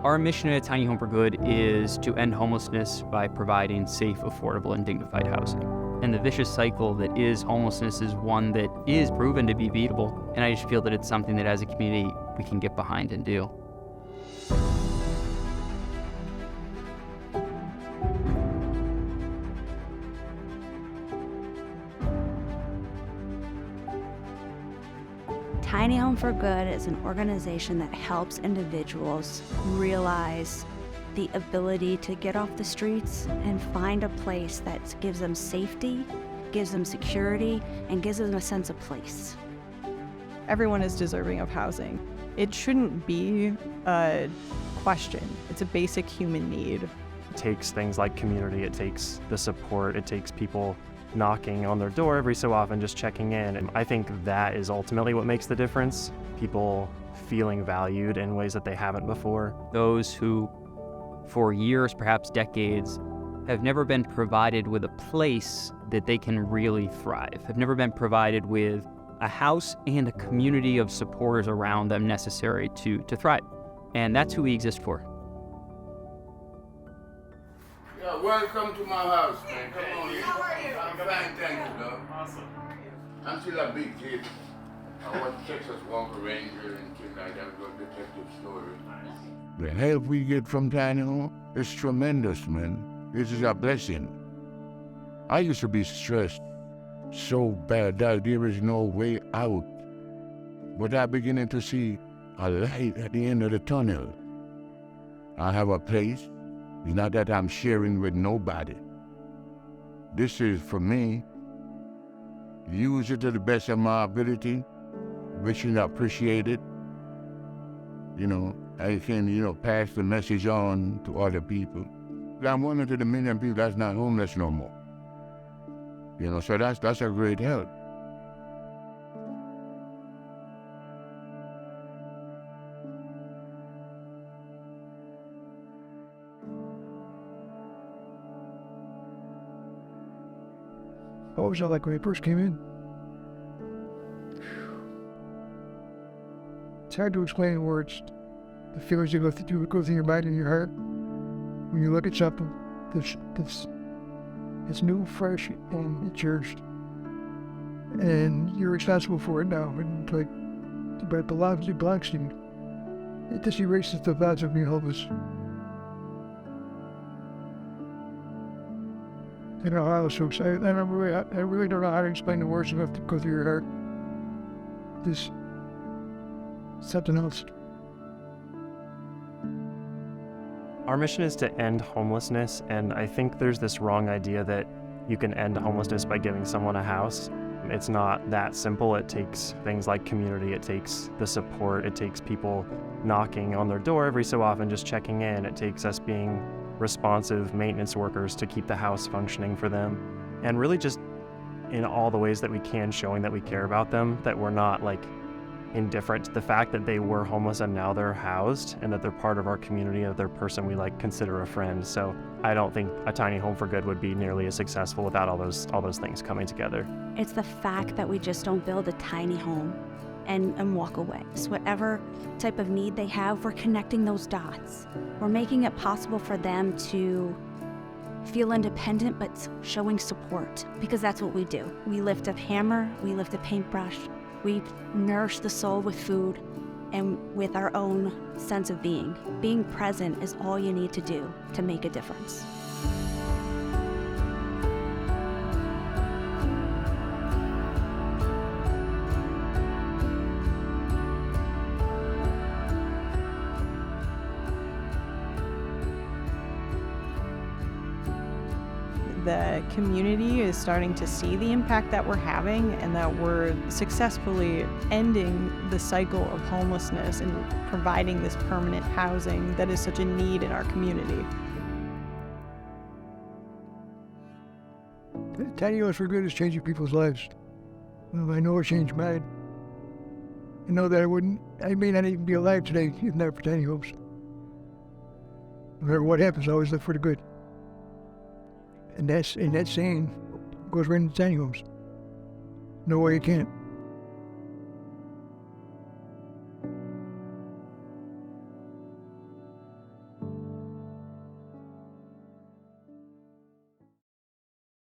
Our mission at Tiny Home for Good is to end homelessness by providing safe, affordable, and dignified housing. And the vicious cycle that is homelessness is one that is proven to be beatable. And I just feel that it's something that as a community we can get behind and do. Tiny Home for Good is an organization that helps individuals realize the ability to get off the streets and find a place that gives them safety, gives them security, and gives them a sense of place. Everyone is deserving of housing. It shouldn't be a question. It's a basic human need. It takes things like community, it takes the support, it takes people knocking on their door every so often, just checking in. And I think that is ultimately what makes the difference. People feeling valued in ways that they haven't before. Those who, for years, perhaps decades, have never been provided with a place that they can really thrive, have never been provided with a house and a community of supporters around them necessary to thrive. And that's who we exist for. Yeah, welcome to my house, man. Come on. How are you? I'm fine, thank you, dog. Awesome. I'm still a big kid. I watch Texas Walker Ranger and things like that. I go detective stories. The help we get from Tiny Home is tremendous, man. This is a blessing. I used to be stressed so bad that there is no way out. But I'm beginning to see a light at the end of the tunnel. I have a place. It's not that I'm sharing with nobody. This is for me. Use it to the best of my ability. Wishing I appreciate it. I can, pass the message on to other people. I'm one of the million people that's not homeless no more. So that's a great help. What was that like when you first came in? It's hard to explain in words. The feelings that go through your mind and your heart when you look at something it's new, fresh, and it's yours, and you're responsible for it now. And but it belongs to you. It just erases the thoughts of being homeless. I don't know how else to explain. I really don't know how to explain the words enough to go through your heart. This something else. Our mission is to end homelessness, and I think there's this wrong idea that you can end homelessness by giving someone a house. It's not that simple. It takes things like community, it takes the support, it takes people knocking on their door every so often, just checking in. It takes us being responsive maintenance workers to keep the house functioning for them, and really just in all the ways that we can, showing that we care about them, that we're not indifferent to the fact that they were homeless and now they're housed, and that they're part of our community, that they're a person we consider a friend. So I don't think a Tiny Home for Good would be nearly as successful without all those things coming together. It's the fact that we just don't build a tiny home and walk away. So whatever type of need they have, we're connecting those dots. We're making it possible for them to feel independent, but showing support, because that's what we do. We lift a hammer, we lift a paintbrush, we nourish the soul with food and with our own sense of being. Being present is all you need to do to make a difference. The community is starting to see the impact that we're having, and that we're successfully ending the cycle of homelessness and providing this permanent housing that is such a need in our community. Tiny Homes for Good is changing people's lives. Well, I know it changed mine. I know that I may not even be alive today if not for Tiny Homes. No matter what happens, I always live for the good. And that saying goes right into Tiny Homes. No way you can't.